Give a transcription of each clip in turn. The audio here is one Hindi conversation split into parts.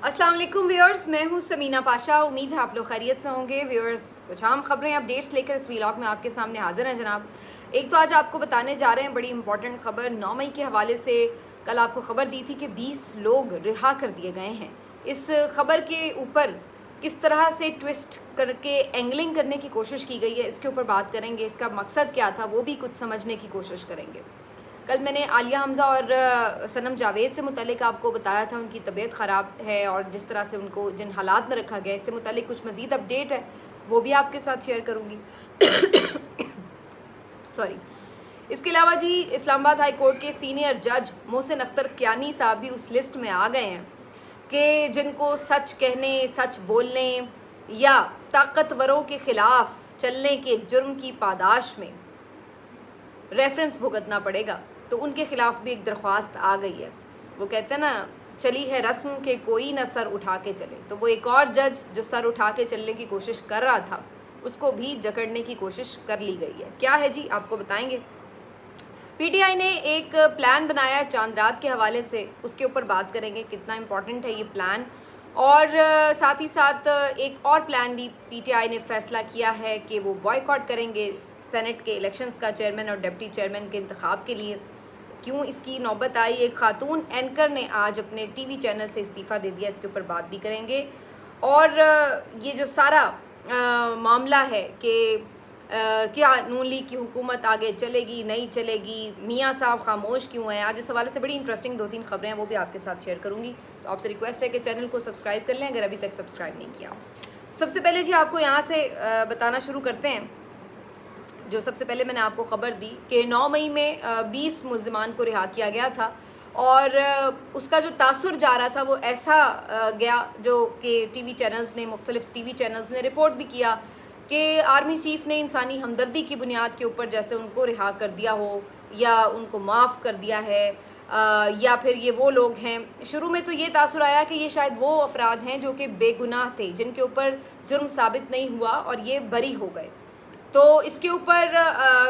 अस्सलाम वालेकुम व्यूअर्स, मैं हूं समीना पाशा। उम्मीद है आप लोग खैरियत से होंगे। व्यूअर्स, कुछ आम खबरें अपडेट्स लेकर इस व्लॉग में आपके सामने हाजिर हैं जनाब। एक तो आज आपको बताने जा रहे हैं बड़ी इंपॉर्टेंट खबर 9 मई के हवाले से। कल आपको खबर दी थी कि 20 लोग रिहा कर दिए गए हैं। इस खबर के ऊपर किस तरह से ट्विस्ट करके एंगलिंग करने की कोशिश की गई है, इसके ऊपर बात करेंगे। इसका मकसद क्या था वो भी कुछ समझने की कोशिश करेंगे। कल मैंने आलिया हमज़ा और सनम जावेद से मुतल्लिक आपको बताया था उनकी तबीयत ख़राब है और जिस तरह से उनको जिन हालात में रखा गया, इससे मुतल्लिक कुछ मज़ीद अपडेट है वो भी आपके साथ शेयर करूँगी। सॉरी। इसके अलावा जी, इस्लामाबाद हाई कोर्ट के सीनियर जज मोहसिन अख्तर कियानी साहब भी उस लिस्ट में आ गए हैं कि जिनको सच कहने, सच बोलने या ताकतवरों के ख़िलाफ़ चलने के जुर्म की पादाश में रेफरेंस भुगतना पड़ेगा। तो उनके ख़िलाफ़ भी एक दरख्वास्त आ गई है। वो कहते हैं ना, चली है रस्म के कोई ना सर उठा के चले। तो वो एक और जज जो सर उठा के चलने की कोशिश कर रहा था, उसको भी जकड़ने की कोशिश कर ली गई है। क्या है जी, आपको बताएंगे। पीटीआई ने एक प्लान बनाया चांद रात के हवाले से, उसके ऊपर बात करेंगे कितना इम्पोर्टेंट है ये प्लान। और साथ ही साथ एक और प्लान भी पीटीआई ने फैसला किया है कि वो बॉयकॉट करेंगे सेनेट के इलेक्शंस का, चेयरमैन और डिप्टी चेयरमैन के इंतखाब के लिए। क्यों इसकी नौबत आई? एक खातून एंकर ने आज अपने टीवी चैनल से इस्तीफ़ा दे दिया, इसके ऊपर बात भी करेंगे। और ये जो सारा मामला है कि क्या नून लीग की हुकूमत आगे चलेगी नहीं चलेगी, मियाँ साहब खामोश क्यों हैं, आज इस हवाले से बड़ी इंटरेस्टिंग 2-3 खबरें हैं, वो भी आपके साथ शेयर करूँगी। तो आपसे रिक्वेस्ट है कि चैनल को सब्सक्राइब कर लें अगर अभी तक सब्सक्राइब नहीं किया। सबसे पहले जी आपको यहाँ से बताना शुरू करते हैं। जो सबसे पहले मैंने आपको ख़बर दी कि 9 मई में 20 मुल्ज़िमान को रिहा किया गया था और उसका जो तासुर जा रहा था वो ऐसा गया जो कि टीवी चैनल्स ने, मुख्तलिफ टीवी चैनल्स ने रिपोर्ट भी किया कि आर्मी चीफ़ ने इंसानी हमदर्दी की बुनियाद के ऊपर जैसे उनको रिहा कर दिया हो या उनको माफ़ कर दिया है, या फिर ये वो लोग हैं। शुरू में तो ये तासुर आया कि ये शायद वो अफराद हैं जो कि बेगुनाह थे, जिनके ऊपर जुर्म साबित नहीं हुआ और ये बरी हो गए। तो इसके ऊपर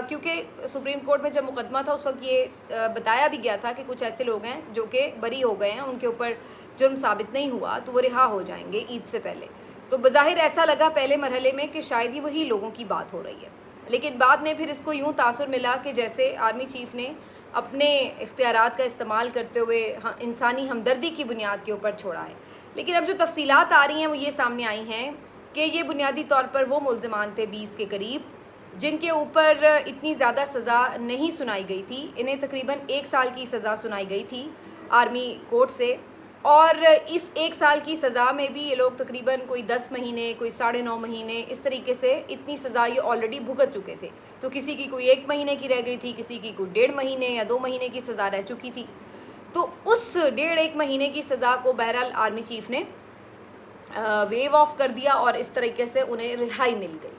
क्योंकि सुप्रीम कोर्ट में जब मुकदमा था उस वक्त ये बताया भी गया था कि कुछ ऐसे लोग हैं जो कि बरी हो गए हैं, उनके ऊपर जुर्म साबित नहीं हुआ तो वो रिहा हो जाएंगे ईद से पहले। तो बज़ाहिर ऐसा लगा पहले मरहले में कि शायद ही वही लोगों की बात हो रही है, लेकिन बाद में फिर इसको यूँ तासुर मिला कि जैसे आर्मी चीफ़ ने अपने इख्तियारात का इस्तेमाल करते हुए इंसानी हमदर्दी की बुनियाद के ऊपर छोड़ा है। लेकिन अब जो तफसीलात आ रही हैं वो ये सामने आई हैं कि ये बुनियादी तौर पर वो मुल्ज़िमान थे 20 के करीब जिनके ऊपर इतनी ज़्यादा सज़ा नहीं सुनाई गई थी। इन्हें तकरीबन 1 साल की सज़ा सुनाई गई थी आर्मी कोर्ट से, और इस 1 साल की सज़ा में भी ये लोग तकरीबन कोई 10 महीने, कोई 9.5 महीने, इस तरीके से इतनी सज़ा ये ऑलरेडी भुगत चुके थे। तो किसी की कोई 1 महीने की रह गई थी, किसी की कोई 1.5 महीने या 2 महीने की सज़ा रह चुकी थी। तो उस 1.5-1 महीने की सज़ा को बहरहाल आर्मी चीफ़ ने वेव ऑफ कर दिया और इस तरीके से उन्हें रिहाई मिल गई।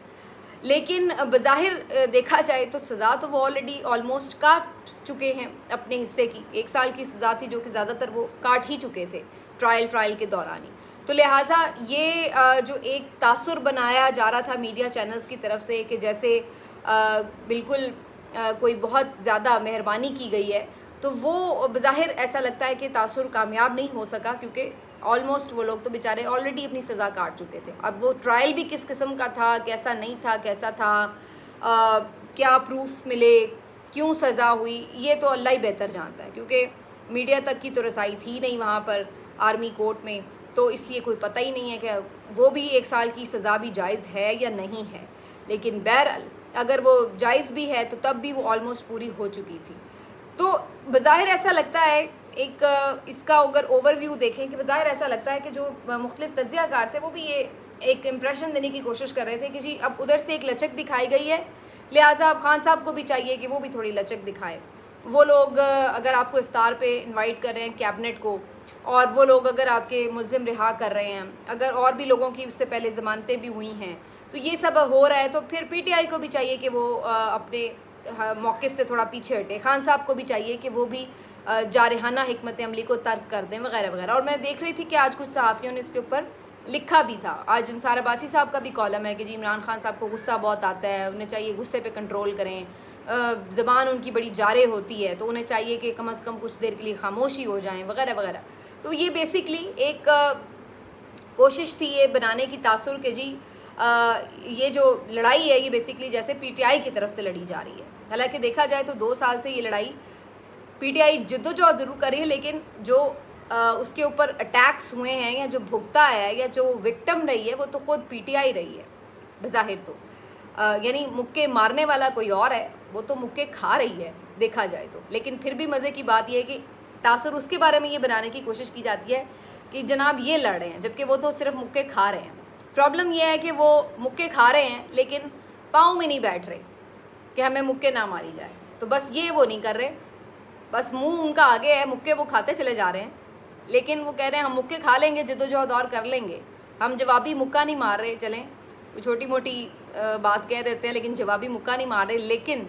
लेकिन बज़ाहिर देखा जाए तो सज़ा तो वो ऑलरेडी ऑलमोस्ट काट चुके हैं अपने हिस्से की। 1 साल की सज़ा थी जो कि ज़्यादातर वो काट ही चुके थे ट्रायल के दौरान ही। तो लिहाजा ये जो एक तासुर बनाया जा रहा था मीडिया चैनल्स की तरफ से कि जैसे बिल्कुल कोई बहुत ज़्यादा मेहरबानी की गई है, तो वो बज़ाहिर ऐसा लगता है कि तासुर कामयाब नहीं हो सका क्योंकि ऑलमोस्ट वो लोग तो बेचारे ऑलरेडी अपनी सज़ा काट चुके थे। अब वो ट्रायल भी किस किस्म का था, कैसा नहीं था, कैसा था, क्या प्रूफ मिले, क्यों सज़ा हुई, ये तो अल्लाह ही बेहतर जानता है क्योंकि मीडिया तक की तो रसाई थी नहीं वहाँ पर आर्मी कोर्ट में, तो इसलिए कोई पता ही नहीं है कि वो भी 1 साल की सज़ा भी जायज़ है या नहीं है। लेकिन बहरहाल अगर वो जायज़ भी है तो तब भी वो ऑलमोस्ट पूरी हो चुकी थी। तो बज़ाहिर ऐसा लगता है, एक इसका अगर ओवरव्यू देखें कि बज़ाहिर ऐसा लगता है कि जो मुख्तलिफ तज्ज़ियाकार थे वो भी ये एक इम्प्रेशन देने की कोशिश कर रहे थे कि जी अब उधर से एक लचक दिखाई गई है, लिहाजा अब खान साहब को भी चाहिए कि वो भी थोड़ी लचक दिखाएं। वो लोग अगर आपको इफ्तार पे इनवाइट कर रहे हैं कैबिनेट को, और वो लोग अगर आपके मुल्ज़िम रिहा कर रहे हैं, अगर और भी लोगों की उससे पहले ज़मानतें भी हुई हैं, तो ये सब हो रहा है, तो फिर पीटीआई को भी चाहिए कि वो अपने मौक़िफ़ से थोड़ा पीछे हटे। खान साहब को भी चाहिए कि वो भी जारहाना हिकमत अमली को तर्क कर दें वगैरह वगैरह। और मैं देख रही थी कि आज कुछ सहाफ़ियों ने इसके ऊपर लिखा भी था। आज इंसार अब्बासी साहब का भी कॉलम है कि जी इमरान खान साहब को गुस्सा बहुत आता है, उन्हें चाहिए गुस्से पे कंट्रोल करें, ज़बान उनकी बड़ी जारे होती है तो उन्हें चाहिए कि कम अज़ कम कुछ देर के लिए खामोशी हो जाएं वगैरह वगैरह। तो ये बेसिकली एक कोशिश थी ये बनाने की तासुर के जी ये जो लड़ाई है ये बेसिकली जैसे पीटीआई की तरफ से लड़ी जा रही है। हालांकि देखा जाए तो 2 साल से ये लड़ाई पीटीआई जद्दोजहद ज़रूर कर रही है, लेकिन जो उसके ऊपर अटैक्स हुए हैं या जो भुगता है या जो विक्टिम रही है वो तो खुद पीटीआई रही है बज़ाहिर तो। यानी मुक्के मारने वाला कोई और है, वो तो मुक्के खा रही है देखा जाए तो। लेकिन फिर भी मज़े की बात यह है कि तासुर उसके बारे में ये बनाने की कोशिश की जाती है कि जनाब ये लड़ रहे हैं, जबकि वो तो सिर्फ मुक्के खा रहे हैं। प्रॉब्लम यह है कि वो मुक्के खा रहे हैं लेकिन पाँव में नहीं बैठ रहे कि हमें मुक्के ना मारी जाए, तो बस ये वो नहीं कर रहे, बस मुंह उनका आगे है, मुक्के वो खाते चले जा रहे हैं, लेकिन वो कह रहे हैं हम मुक्के खा लेंगे, जद्दोजहद और कर लेंगे, हम जवाबी मुक्का नहीं मार रहे। चलें कोई छोटी मोटी बात कह देते हैं लेकिन जवाबी मुक्का नहीं मार रहे, लेकिन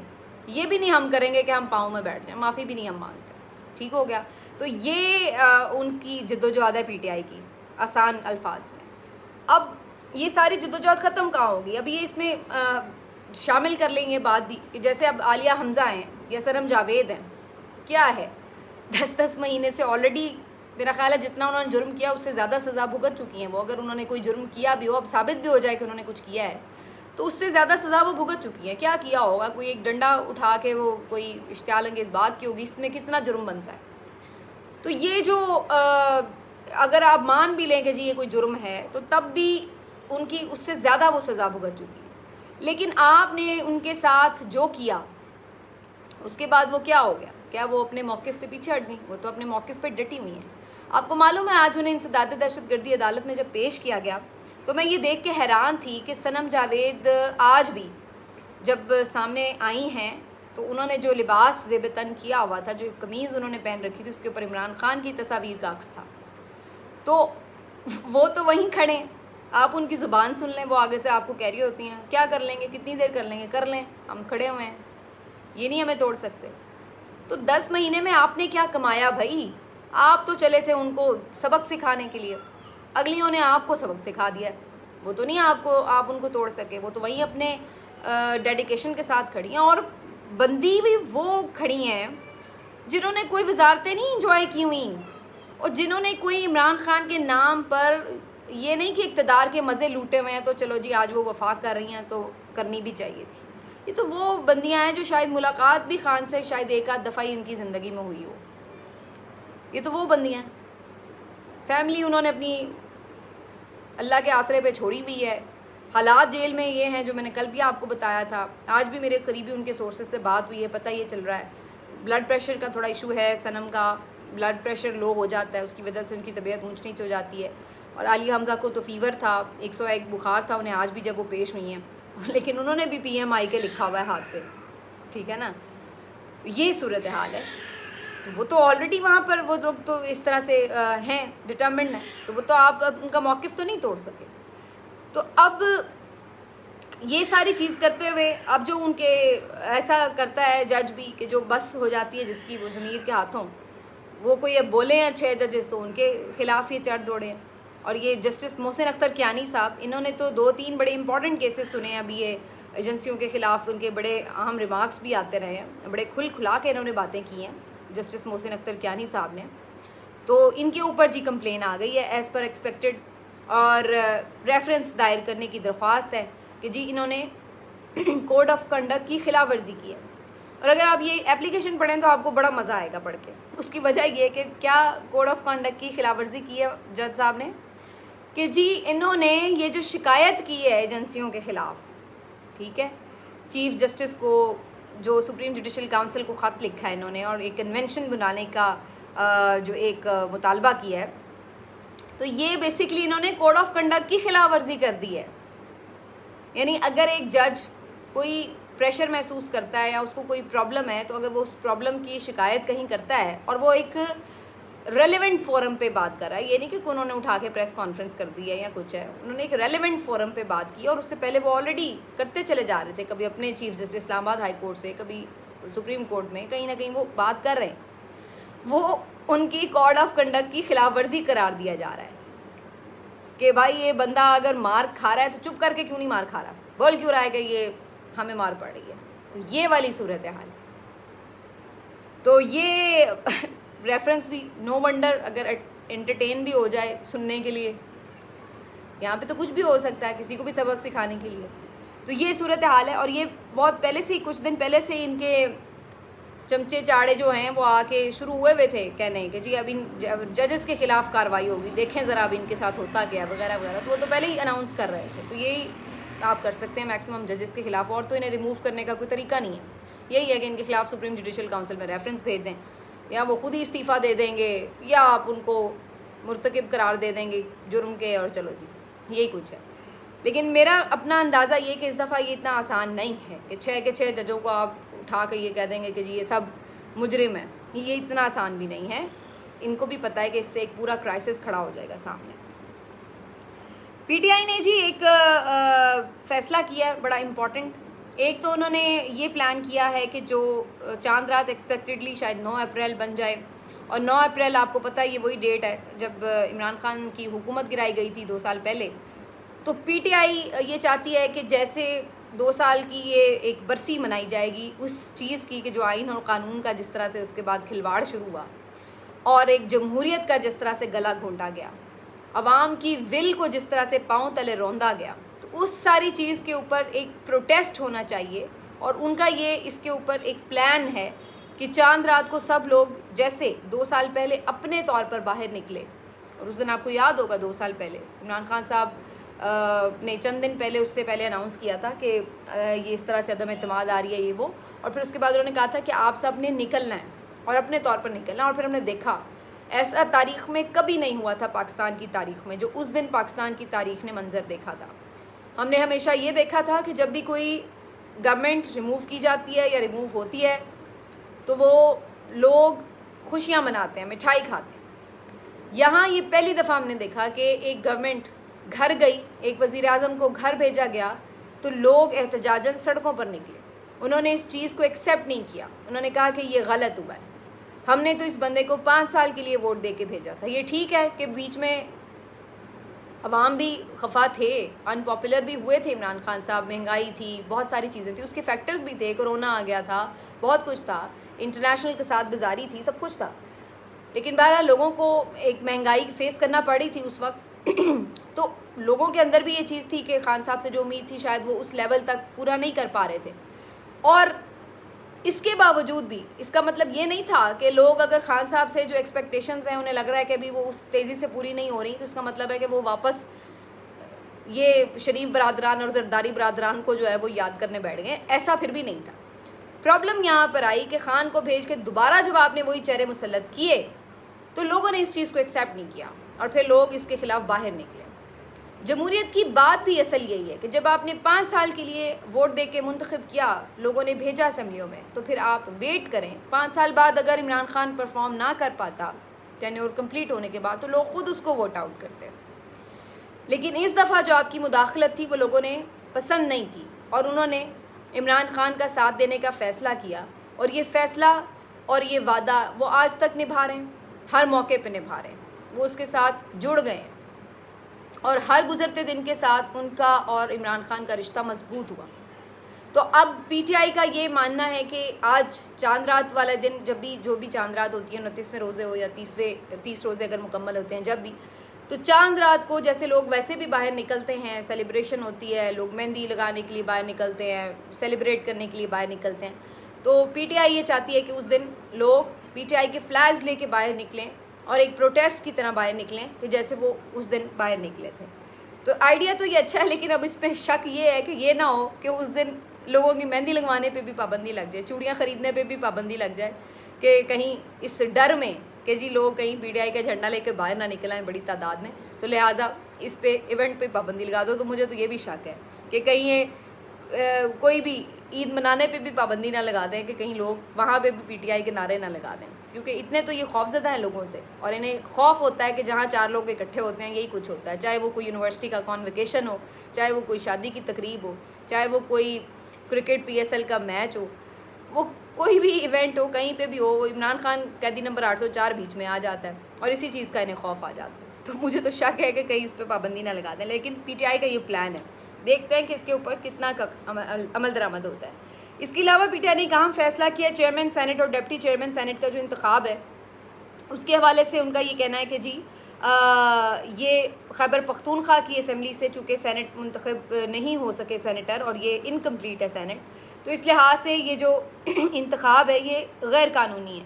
ये भी नहीं हम करेंगे कि हम पाँव में बैठ जाएं, माफ़ी भी नहीं हम मांगते। ठीक हो गया। तो ये उनकी जद्दोजहद है पीटीआई की, आसान अल्फाज में। अब ये सारी जद्दोजहद ख़त्म कहाँ होगी? अब ये इसमें शामिल कर लेंगे बात भी कि जैसे अब आलिया हमज़ा हैं या सनम जावेद हैं, क्या है 10-10 महीने से ऑलरेडी मेरा ख्याल है जितना उन्होंने जुर्म किया उससे ज़्यादा सज़ा भुगत चुकी हैं वो। अगर उन्होंने कोई जुर्म किया भी हो, अब साबित भी हो जाए कि उन्होंने कुछ किया है, तो उससे ज़्यादा सज़ा वो भुगत चुकी हैं। क्या किया होगा? कोई एक डंडा उठा के वो कोई इश्तियाल अंगेज़ बात की होगी, इसमें कितना जुर्म बनता है? तो ये जो अगर आप मान भी लें कि जी ये कोई जुर्म है, तो तब भी उनकी उससे ज़्यादा वो सज़ा भुगत चुकी है। लेकिन आपने उनके साथ जो किया उसके बाद वो क्या हो गया? क्या वो अपने मौक़िफ़ से पीछे हट गई? वो तो अपने मौक़िफ़ पे डटी हुई हैं। आपको मालूम है आज उन्हें इंसदाद दहशतगर्दी अदालत में जब पेश किया गया तो मैं ये देख के हैरान थी कि सनम जावेद आज भी जब सामने आई हैं तो उन्होंने जो लिबास ज़ेब तन किया हुआ था, जो कमीज़ उन्होंने पहन रखी थी, उसके ऊपर इमरान खान की तस्वीर का अक्स था, तो वो तो वहीं खड़े हैं। आप उनकी ज़ुबान सुन लें, वो आगे से आपको कह रही होती हैं क्या कर लेंगे, कितनी देर कर लेंगे, कर लें, हम खड़े हुए हैं, ये नहीं हमें तोड़ सकते। तो 10 महीने में आपने क्या कमाया भाई? आप तो चले थे उनको सबक सिखाने के लिए, अगलियों ने आपको सबक सिखा दिया। वो तो नहीं आप उनको तोड़ सके, वो तो वहीं अपने डेडिकेशन के साथ खड़ी हैं। और बंदी भी वो खड़ी हैं जिन्होंने कोई वजारतें नहीं इंजॉय की हुई, और जिन्होंने कोई इमरान खान के नाम पर ये नहीं कि इक़्तिदार के मज़े लूटे हुए हैं तो चलो जी आज वो वफाक कर रही हैं तो करनी भी चाहिए थी। ये तो वो बंदियां हैं जो शायद मुलाकात भी खान से शायद एक आध दफ़ा ही इनकी ज़िंदगी में हुई हो। ये तो वो बंदियां, फैमिली उन्होंने अपनी अल्लाह के आसरे पे छोड़ी हुई है। हालात जेल में ये हैं जो मैंने कल भी आपको बताया था, आज भी मेरे करीबी उनके सोर्सेज से बात हुई है, पता ये चल रहा है ब्लड प्रेशर का थोड़ा इशू है, सनम का ब्लड प्रेशर लो हो जाता है, उसकी वजह से उनकी तबीयत ऊंच नीच हो जाती है। और आलिया हमज़ा को तो फ़ीवर था, 101 बुखार था उन्हें आज भी जब वो पेश हुई हैं, लेकिन उन्होंने भी PMI के लिखा हुआ है हाथ पे, ठीक है ना। ये सूरत हाल है। तो वो तो ऑलरेडी वहाँ पर वो लोग तो इस तरह से हैं, डिटर्मिन्ड हैं, तो वो तो आप उनका मौक़िफ़ तो नहीं तोड़ सके। तो अब ये सारी चीज़ करते हुए अब जो उनके ऐसा करता है जज भी कि जो बस हो जाती है जिसकी वो ज़मीर के हाथों, वो कोई अब बोले हैं 6 जजेस तो उनके ख़िलाफ़ ये चढ़ दौड़े। और ये जस्टिस मोहसिन अख्तर कियानी साहब, इन्होंने तो 2-3 बड़े इंपॉर्टेंट केसेस सुने हैं अभी, ये एजेंसियों के ख़िलाफ़ उनके बड़े अहम रिमार्क्स भी आते रहे हैं, बड़े खुला के इन्होंने बातें की हैं जस्टिस मोहसिन अख्तर कियानी साहब ने। तो इनके ऊपर जी कंप्लेन आ गई है एज़ पर एक्सपेक्टेड, और रेफरेंस दायर करने की दरख्वास्त है कि जी इन्होंने कोड ऑफ कंडक्ट की खिलाफ वर्जी की है। और अगर आप ये एप्लीकेशन पढ़ें तो आपको बड़ा मज़ा आएगा पढ़ के। उसकी वजह ये है कि क्या कोड ऑफ कंडक्ट की खिलाफ वर्जी की है जज साहब ने, कि जी इन्होंने ये जो शिकायत की है एजेंसियों के ख़िलाफ़, ठीक है, चीफ़ जस्टिस को, जो सुप्रीम जुडिशल काउंसिल को ख़त लिखा है इन्होंने, और एक कन्वेंशन बनाने का जो एक मुतालबा किया है, तो ये बेसिकली इन्होंने कोड ऑफ कंडक्ट की खिलाफ वर्जी कर दी है। यानी अगर एक जज कोई प्रेशर महसूस करता है या उसको कोई प्रॉब्लम है, तो अगर वो उस प्रॉब्लम की शिकायत कहीं करता है और वो एक रेलेवेंट फोरम पे बात कर रहा है, ये नहीं कि उन्होंने उठा के प्रेस कॉन्फ्रेंस कर दी है या कुछ है, उन्होंने एक रेलेवेंट फोरम पे बात की, और उससे पहले वो ऑलरेडी करते चले जा रहे थे, कभी अपने chief justice Islamabad high court से, कभी सुप्रीम कोर्ट में, कहीं ना कहीं वो बात कर रहे हैं, वो उनकी कोड ऑफ कंडक्ट की खिलाफ वर्जी करार दिया जा रहा है कि भाई ये बंदा अगर मार खा रहा है तो चुप करके क्यों नहीं मार खा रहा, बोल क्यों रहा है कि ये हमें मार पड़ रही है। तो ये वाली सूरत हाल। तो ये रेफरेंस भी नो वंडर अगर एंटरटेन भी हो जाए सुनने के लिए, यहाँ पे तो कुछ भी हो सकता है, किसी को भी सबक सिखाने के लिए। तो ये सूरत हाल है। और ये बहुत पहले से ही, कुछ दिन पहले से इनके चमचे चाड़े जो हैं वो आके शुरू हुए थे कहने कि जी अब इन जजेस के खिलाफ कार्रवाई होगी, देखें ज़रा अब इनके साथ होता क्या वगैरह वगैरह। तो वो तो पहले ही अनाउंस कर रहे थे। तो यही आप कर सकते हैं मैक्सिमम जजेस के खिलाफ, और तो इन्हें रिमूव करने का कोई तरीका नहीं है। यही है कि इनके खिलाफ सुप्रीम जुडिशल काउंसिल में रेफरेंस भेज दें, या वो खुद ही इस्तीफ़ा दे देंगे, या आप उनको मुर्तकिब करार दे देंगे जुर्म के, और चलो जी यही कुछ है। लेकिन मेरा अपना अंदाज़ा ये कि इस दफ़ा ये इतना आसान नहीं है कि 6 के 6 जजों को आप उठा कर ये कह देंगे कि जी ये सब मुजरिम है। ये इतना आसान भी नहीं है। इनको भी पता है कि इससे एक पूरा क्राइसिस खड़ा हो जाएगा सामने। पीटीआई ने जी एक फ़ैसला किया है बड़ा इम्पॉर्टेंट। एक तो उन्होंने ये प्लान किया है कि जो चांद रात एक्सपेक्टेडली शायद 9 अप्रैल बन जाए, और 9 अप्रैल आपको पता है ये वही डेट है जब इमरान खान की हुकूमत गिराई गई थी 2 साल पहले। तो पीटीआई ये चाहती है कि जैसे 2 साल की ये एक बरसी मनाई जाएगी उस चीज़ की कि जो आइन और कानून का जिस तरह से उसके बाद खिलवाड़ शुरू हुआ, और एक जमहूरियत का जिस तरह से गला घोंटा गया, अवाम की विल को जिस तरह से पाँव तले रौंदा गया, तो उस सारी चीज़ के ऊपर एक प्रोटेस्ट होना चाहिए। और उनका ये इसके ऊपर एक प्लान है कि चांद रात को सब लोग जैसे 2 साल पहले अपने तौर पर बाहर निकले। और उस दिन आपको याद होगा 2 साल पहले इमरान खान साहब ने चंद दिन पहले उससे पहले अनाउंस किया था कि ये इस तरह से अदम एतमाद आ रही है ये वो, और फिर उसके बाद उन्होंने कहा था कि आप सब ने निकलना है और अपने तौर पर निकलना। और फिर हमने देखा ऐसा तारीख़ में कभी नहीं हुआ था पाकिस्तान की तारीख़ में, जो उस दिन पाकिस्तान की तारीख़ ने मंजर देखा था। हमने हमेशा ये देखा था कि जब भी कोई गवर्नमेंट रिमूव की जाती है या रिमूव होती है तो वो लोग खुशियाँ मनाते हैं, मिठाई खाते हैं। यहाँ ये पहली दफ़ा हमने देखा कि एक गवर्नमेंट घर गई, एक वज़ीर आज़म को घर भेजा गया, तो लोग एहतजाजन सड़कों पर निकले। उन्होंने इस चीज़ को एक्सेप्ट नहीं किया, उन्होंने कहा कि ये गलत हुआ है, हमने तो इस बंदे को 5 साल के लिए वोट दे के भेजा था। ये ठीक है कि बीच में अवाम भी खफा थे, अनपॉपुलर भी हुए थे इमरान खान साहब, महंगाई थी, बहुत सारी चीज़ें थी, उसके फैक्टर्स भी थे, कोरोना आ गया था, बहुत कुछ था, इंटरनेशनल के साथ बाजारी थी, सब कुछ था। लेकिन बहरहाल लोगों को एक महंगाई फेस करना पड़ी थी उस वक्त। तो लोगों के अंदर भी ये चीज़ थी कि खान साहब से जो उम्मीद थी शायद वो उस लेवल तक पूरा नहीं कर पा रहे थे। और इसके बावजूद भी इसका मतलब ये नहीं था कि लोग अगर खान साहब से जो एक्सपेक्टेशंस हैं उन्हें लग रहा है कि अभी वो उस तेज़ी से पूरी नहीं हो रही, तो इसका मतलब है कि वो वापस ये शरीफ बरादरान और जरदारी बरादरान को जो है वो याद करने बैठ गए। ऐसा फिर भी नहीं था। प्रॉब्लम यहाँ पर आई कि खान को भेज के दोबारा जब आपने वही चेहरे मुसल्लत किए तो लोगों ने इस चीज़ को एक्सेप्ट नहीं किया और फिर लोग इसके खिलाफ बाहर निकले। जमहूरियत की बात भी असल यही है कि जब आपने 5 साल के लिए वोट दे के मुंतखब किया, लोगों ने भेजा असम्बलियों में, तो फिर आप वेट करें। 5 साल बाद अगर इमरान खान परफॉर्म ना कर पाता टेन्योर कंप्लीट होने के बाद, तो लोग खुद उसको वोट आउट करते। लेकिन इस दफ़ा जो आपकी मुदाखलत थी वो लोगों ने पसंद नहीं की और उन्होंने इमरान खान का साथ देने का फ़ैसला किया। और ये फ़ैसला और ये वादा वो आज तक निभा रहे हैं, हर मौके पे निभा रहे हैं, वो उसके साथ जुड़ गए हैं और हर गुजरते दिन के साथ उनका और इमरान खान का रिश्ता मजबूत हुआ। तो अब पीटीआई का ये मानना है कि आज चांद रात वाला दिन, जब भी जो भी चांद रात होती है, 29वें रोज़े हो या 30 रोज़े अगर मुकम्मल होते हैं जब भी, तो चांद रात को जैसे लोग वैसे भी बाहर निकलते हैं, सेलिब्रेशन होती है, लोग मेहंदी लगाने के लिए बाहर निकलते हैं, सेलिब्रेट करने के लिए बाहर निकलते हैं, तो पीटीआई ये चाहती है कि उस दिन लोग पीटीआई के फ्लैग्स लेके बाहर निकलें और एक प्रोटेस्ट की तरह बाहर निकलें कि जैसे वो उस दिन बाहर निकले थे। तो आइडिया तो ये अच्छा है, लेकिन अब इसमें शक ये है कि ये ना हो कि उस दिन लोगों की मेहंदी लगवाने पे भी पाबंदी लग जाए, चूड़ियाँ ख़रीदने पे भी पाबंदी लग जाए, कि कहीं इस डर में कि जी लोग कहीं पीटीआई का झंडा लेकर बाहर ना निकल आएँ बड़ी तादाद में, तो लिहाजा इस पे इवेंट पे पाबंदी लगा दो। तो मुझे तो ये भी शक है कि कहीं ये कोई भी ईद मनाने पे भी पाबंदी ना लगा दें कि कहीं लोग वहाँ पे भी पीटीआई के नारे ना लगा दें, क्योंकि इतने तो ये खौफज़दा हैं लोगों से और इन्हें खौफ होता है कि जहाँ 4 लोग इकट्ठे होते हैं यही कुछ होता है, चाहे वो कोई यूनिवर्सिटी का कॉन्वोकेशन हो, चाहे वो कोई शादी की तकरीब हो, चाहे वो कोई क्रिकेट PSL का मैच हो, वो कोई भी इवेंट हो, कहीं पे भी हो, वो इमरान खान कैदी नंबर 804 बीच में आ जाता है और इसी चीज़ का इन्हें खौफ आ जाता है। तो मुझे तो शक है कि कहीं इस पर पाबंदी ना लगा दें, लेकिन पीटीआई का ये प्लान है, देखते हैं कि इसके ऊपर कितना अमल दरामद होता है। इसके अलावा पीटीआई ने कहा फैसला किया चेयरमैन सेनेट और डिप्टी चेयरमैन सेनेट का जो इंतखाब है उसके हवाले से उनका ये कहना है कि जी ये खैबर पख्तूनख्वा की असम्बली से चूँकि सेनेट मुंतखब नहीं हो सके सेनेटर, और ये इनकम्प्लीट है सेनेट, तो इस लिहाज से ये जो इंतखाब है ये गैर कानूनी है।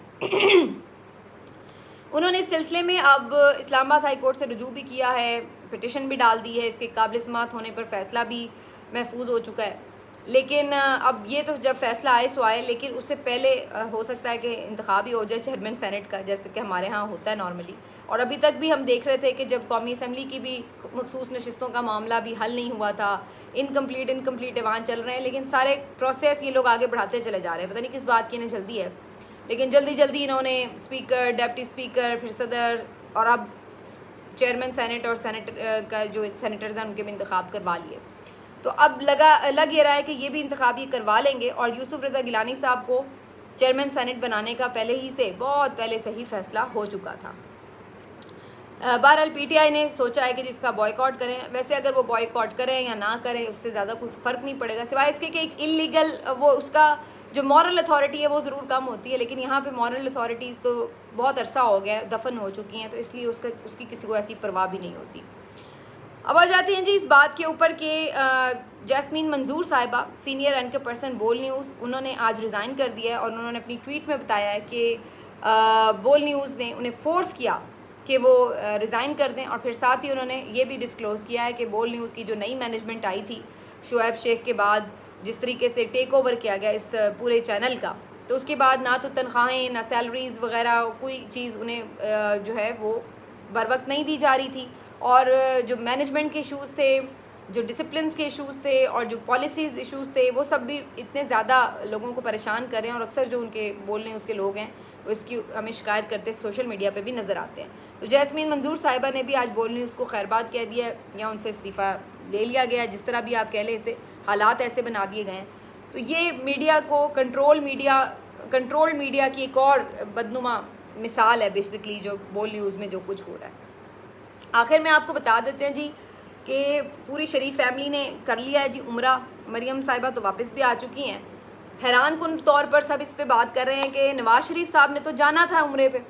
उन्होंने इस सिलसिले में अब इस्लामाबाद हाई कोर्ट से रुजू भी किया है, पिटिशन भी डाल दी है, इसके काबिल समात होने पर फ़ैसला भी महफूज हो चुका है। लेकिन अब ये तो जब फ़ैसला आए सो आए, लेकिन उससे पहले हो सकता है कि इंतखाब ही हो जाए चेयरमैन सेनेट का, जैसे कि हमारे यहाँ होता है नॉर्मली। और अभी तक भी हम देख रहे थे कि जब कौमी असम्बली की भी मखसूस नशिस्तों का मामला भी हल नहीं हुआ था, इनकम्प्लीट ऐवान चल रहे हैं, लेकिन सारे प्रोसेस ये लोग आगे बढ़ाते चले जा रहे हैं। पता नहीं किस बात की इन्हें जल्दी है, लेकिन जल्दी जल्दी इन्होंने स्पीकर, डिप्टी स्पीकर, फिर सदर और अब चेयरमैन सेनेट और सेनेटर का जो सेनेटर्स हैं उनके भी इंतखाब करवा लिए। तो अब लग ये रहा है कि ये भी इंतखाब ये करवा लेंगे, और यूसुफ रज़ा गिलानी साहब को चेयरमैन सेनेट बनाने का पहले ही से बहुत पहले से ही फ़ैसला हो चुका था। बहरहाल पीटीआई ने सोचा है कि जिसका बॉयकॉट करें। वैसे अगर वो बॉयकॉट करें या ना करें उससे ज़्यादा कोई फ़र्क नहीं पड़ेगा, सिवाय इसके कि एक इलीगल वो उसका जो मॉरल अथॉरिटी है वो ज़रूर कम होती है, लेकिन यहाँ पे मॉरल अथॉरिटीज़ तो बहुत अरसा हो गया, दफन हो चुकी हैं, तो इसलिए उसकी किसी को ऐसी परवाह भी नहीं होती। अब आ जाती हैं जी इस बात के ऊपर कि जैस्मीन मंजूर साहिबा, सीनियर एंकर पर्सन बोल न्यूज़, उन्होंने आज रिज़ाइन कर दिया है, और उन्होंने अपनी ट्वीट में बताया है कि बोल न्यूज़ ने उन्हें फ़ोर्स किया कि वो रिज़ाइन कर दें, और फिर साथ ही उन्होंने ये भी डिस्क्लोज़ किया है कि बोल न्यूज़ की जो नई मैनेजमेंट आई थी शुएब शेख के बाद, जिस तरीके से टेक ओवर किया गया इस पूरे चैनल का, तो उसके बाद ना तो तनख्वाहें ना सैलरीज़ वगैरह कोई चीज़ उन्हें जो है वो बर वक्त नहीं दी जा रही थी, और जो मैनेजमेंट के इशूज़ थे, जो डिसिप्लिन्स के इशूज़ थे, और जो पॉलिसीज़ इशूज़ थे, वो सब भी इतने ज़्यादा लोगों को परेशान कर रहे हैं, और अक्सर जो उनके बोलने उसके लोग हैं वो इसकी हमें शिकायत करते सोशल मीडिया पे भी नज़र आते हैं। तो जैस्मीन मंजूर साहिबा ने भी आज बोल न्यूज़ को खैरबाद कह दिया या उनसे इस्तीफ़ा ले लिया गया, जिस तरह भी आप कह लें, इसे हालात ऐसे बना दिए गए हैं। तो ये मीडिया को कंट्रोल मीडिया की एक और बदनुमा मिसाल है बेसिकली जो बोल न्यूज़ में जो कुछ हो रहा है। आखिर में आपको बता देते हैं जी कि पूरी शरीफ फैमिली ने कर लिया है जी उम्रा। मरियम साहिबा तो वापस भी आ चुकी हैं। हैरान कुन तौर पर सब इस पे बात कर रहे हैं कि नवाज़ शरीफ साहब ने तो जाना था उम्रे पे।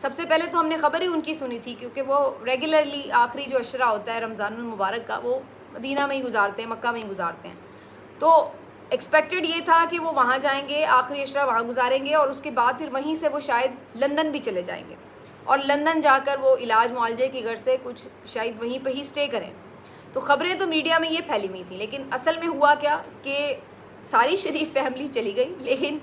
सबसे पहले तो हमने ख़बर ही उनकी सुनी थी, क्योंकि वो रेगुलरली आखिरी जो अशरा होता है रमज़ानुल मुबारक का वो मदीना में ही गुजारते हैं, मक्का में ही गुजारते हैं। तो एक्सपेक्टेड ये था कि वो वहाँ जाएंगे, आखिरी अशरा वहाँ गुजारेंगे, और उसके बाद फिर वहीं से वो शायद लंदन भी चले जाएंगे, और लंदन जाकर वो इलाज मुआलजे की गर्ज से कुछ शायद वहीं पर ही स्टे करें। तो ख़बरें तो मीडिया में ये फैली हुई थी, लेकिन असल में हुआ क्या कि सारी शरीफ फैमिली चली गई, लेकिन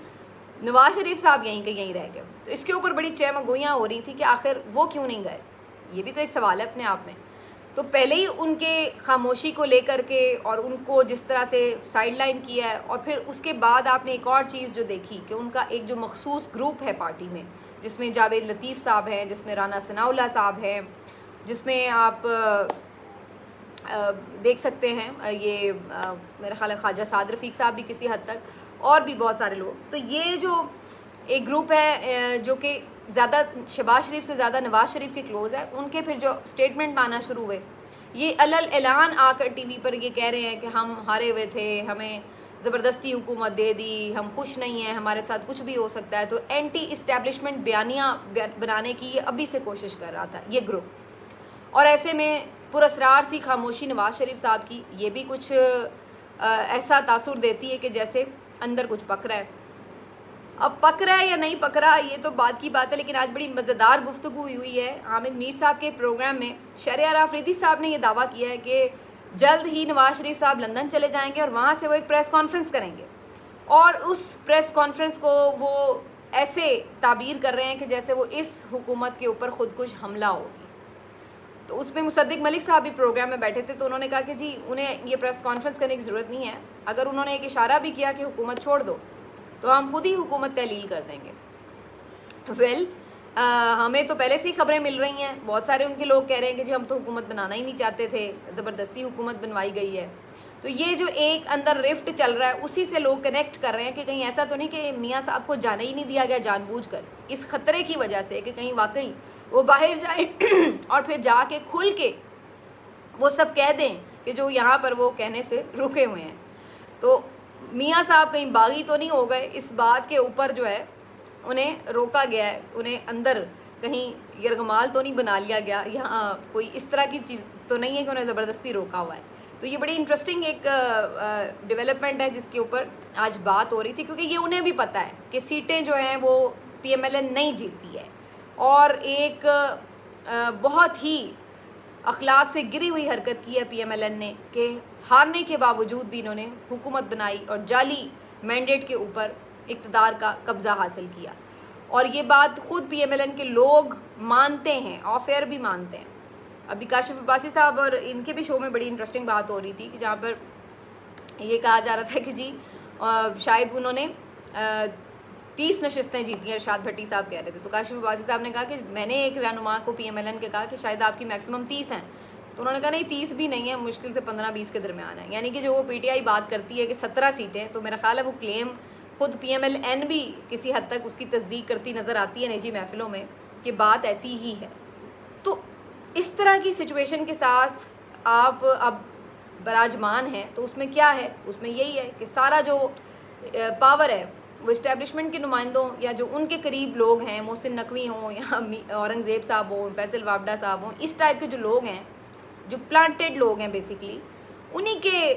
नवाज़ शरीफ साहब यहीं के यहीं रह गए। तो इसके ऊपर बड़ी चहमगोइयाँ हो रही थी कि आखिर वो क्यों नहीं गए, ये भी तो एक सवाल है अपने आप में। तो पहले ही उनके खामोशी को लेकर के और उनको जिस तरह से साइडलाइन किया है, और फिर उसके बाद आपने एक और चीज़ जो देखी कि उनका एक जो मखसूस ग्रुप है पार्टी में, जिसमें जावेद लतीफ़ साहब हैं, जिसमें राना सनाउल्लाह साहब हैं, जिसमें आप देख सकते हैं ये मेरा ख्याल है ख्वाजा साद रफ़ीक साहब भी किसी हद तक, और भी बहुत सारे लोग। तो ये जो एक ग्रुप है जो कि ज़्यादा शहबाज शरीफ से ज़्यादा नवाज़ शरीफ के क्लोज़ है, उनके फिर जो स्टेटमेंट आना शुरू हुए, ये अलल ऐलान आकर टीवी पर ये कह रहे हैं कि हम हारे हुए थे, हमें ज़बरदस्ती हुकूमत दे दी, हम खुश नहीं हैं, हमारे साथ कुछ भी हो सकता है। तो एंटी इस्टेब्लिशमेंट बयानियाँ बनाने की ये अभी से कोशिश कर रहा था ये ग्रुप, और ऐसे में पुरअसरार सी खामोशी नवाज़ शरीफ साहब की ये भी कुछ ऐसा तासुर देती है कि जैसे अंदर कुछ पक रहा है। अब पक रहा है या नहीं पक रहा ये तो बात की बात है, लेकिन आज बड़ी मज़ेदार गुफ्तगू हुई है हामिद मीर साहब के प्रोग्राम में। शहरियार आफरीदी साहब ने यह दावा किया है कि जल्द ही नवाज़ शरीफ साहब लंदन चले जाएंगे और वहाँ से वो एक प्रेस कॉन्फ्रेंस करेंगे, और उस प्रेस कॉन्फ्रेंस को वो ऐसे ताबीर कर रहे हैं कि जैसे वो इस हुकूमत के ऊपर खुद कुछ हमला होगी। तो उसमें मुसद्दिक मलिक साहब भी प्रोग्राम में बैठे थे, तो उन्होंने कहा कि जी उन्हें ये प्रेस कॉन्फ्रेंस करने की ज़रूरत नहीं है, अगर उन्होंने एक इशारा भी किया कि हुकूमत छोड़ दो तो हम खुद ही हुकूमत तहलील कर देंगे। हमें तो पहले से ही खबरें मिल रही हैं, बहुत सारे उनके लोग कह रहे हैं कि जी हम तो हुकूमत बनाना ही नहीं चाहते थे, ज़बरदस्ती हुकूमत बनवाई गई है। तो ये जो एक अंदर रिफ्ट चल रहा है उसी से लोग कनेक्ट कर रहे हैं कि कहीं ऐसा तो नहीं कि मियाँ साहब को जाने ही नहीं दिया गया जानबूझकर, इस ख़तरे की वजह से कि कहीं वाकई वो बाहर जाए और फिर जाके खुल के वो सब कह दें कि जो यहाँ पर वो कहने से रुके हुए हैं। तो मियाँ साहब कहीं बागी तो नहीं हो गए, इस बात के ऊपर जो है उन्हें रोका गया है, उन्हें अंदर कहीं यरगमाल तो नहीं बना लिया गया, यहाँ कोई इस तरह की चीज़ तो नहीं है कि उन्हें ज़बरदस्ती रोका हुआ है। तो ये बड़ी इंटरेस्टिंग एक डेवलपमेंट है जिसके ऊपर आज बात हो रही थी, क्योंकि ये उन्हें भी पता है कि सीटें जो हैं वो PMLN नहीं जीतती है, और एक बहुत ही अखलाक से गिरी हुई हरकत की है PMLN ने कि हारने के बावजूद भी इन्होंने हुकूमत बनाई और जाली मैंडेट के ऊपर इक़्तिदार का कब्ज़ा हासिल किया। और ये बात ख़ुद PMLN के लोग मानते हैं, ऑफ एयर भी मानते हैं। अभी काशिफ अब्बासी साहब और इनके भी शो में बड़ी इंटरेस्टिंग बात हो रही थी कि जहाँ पर ये कहा जा रहा था कि जी शायद उन्होंने 30 नशिस्तें जीती हैं, इरशाद भट्टी साहब कह रहे थे। तो काशिफ अब्बासी साहब ने कहा कि मैंने एक रहनुमा को PMLN के कहा कि शायद आपकी मैक्सिमम 30 हैं, तो उन्होंने कहा नहीं 30 भी नहीं है, मुश्किल से 15-20 के दरमियान है। यानी कि जो वो PTI बात करती है कि 17 सीटें, तो मेरा ख्याल है वो क्लेम खुद PMLN भी किसी हद तक उसकी तस्दीक करती नज़र आती है निजी महफिलों में कि बात ऐसी ही है। तो इस तरह की सिचुएशन के साथ आप अब बराजमान हैं, तो उसमें क्या है, उसमें यही है कि सारा जो पावर है वो इस्टेब्लिशमेंट के नुमाइंदों या जो उनके करीब लोग हैं, मोहसिन नकवी हों या औरंगज़ेब साहब हों, फैसल वावडा साहब हों, इस टाइप के जो लोग हैं, जो प्लांटेड लोग हैं बेसिकली, उन्हीं के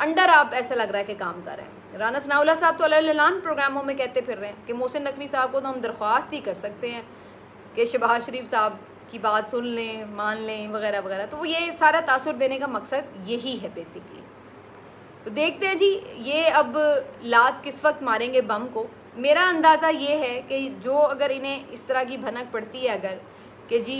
अंडर आप ऐसा लग रहा है कि काम कर रहे हैं। राना सनाउल्लाह साहब तो अलग प्रोग्रामों में कहते फिर रहे हैं कि मोहसिन नकवी साहब को तो हम दरख्वास्त ही कर सकते हैं कि शहबाज शरीफ साहब की बात सुन लें, मान लें, वगैरह वगैरह। तो ये सारा तासुर देने का मकसद यही है बेसिकली। तो देखते हैं जी ये अब लात किस वक्त मारेंगे बम को। मेरा अंदाज़ा ये है कि जो अगर इन्हें इस तरह की भनक पड़ती है अगर कि जी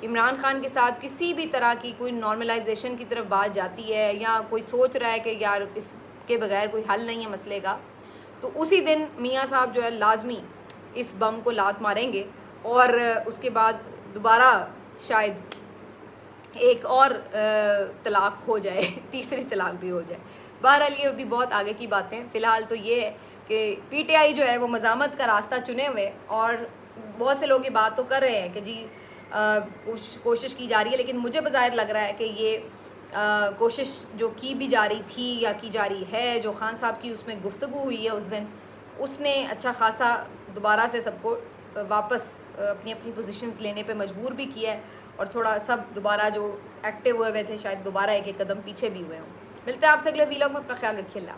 इमरान खान के साथ किसी भी तरह की कोई नॉर्मलाइजेशन की तरफ बात जाती है, या कोई सोच रहा है कि यार इसके बगैर कोई हल नहीं है मसले का, तो उसी दिन मियाँ साहब जो है लाजमी इस बम को लात मारेंगे और उसके बाद दोबारा शायद एक और तलाक हो जाए, तीसरी तलाक भी हो जाए। बहरहाल ये अभी बहुत आगे की बातें। फ़िलहाल तो ये है कि PTI जो है वो मज़ामत का रास्ता चुने हुए, और बहुत से लोग ये बात तो कर रहे हैं कि जी कोशिश की जा रही है, लेकिन मुझे बज़ाहिर लग रहा है कि ये कोशिश जो की भी जा रही थी या की जा रही है, जो खान साहब की उसमें गुफ्तगू हुई है उस दिन, उसने अच्छा खासा दोबारा से सबको वापस अपनी अपनी पोजीशंस लेने पे मजबूर भी किया है, और थोड़ा सब दोबारा जो एक्टिव हुए थे शायद दोबारा एक कदम पीछे भी हुए हों। मिलते हैं आपसे अगले वीलॉग में। अपना ख्याल रखिए। अल्लाह।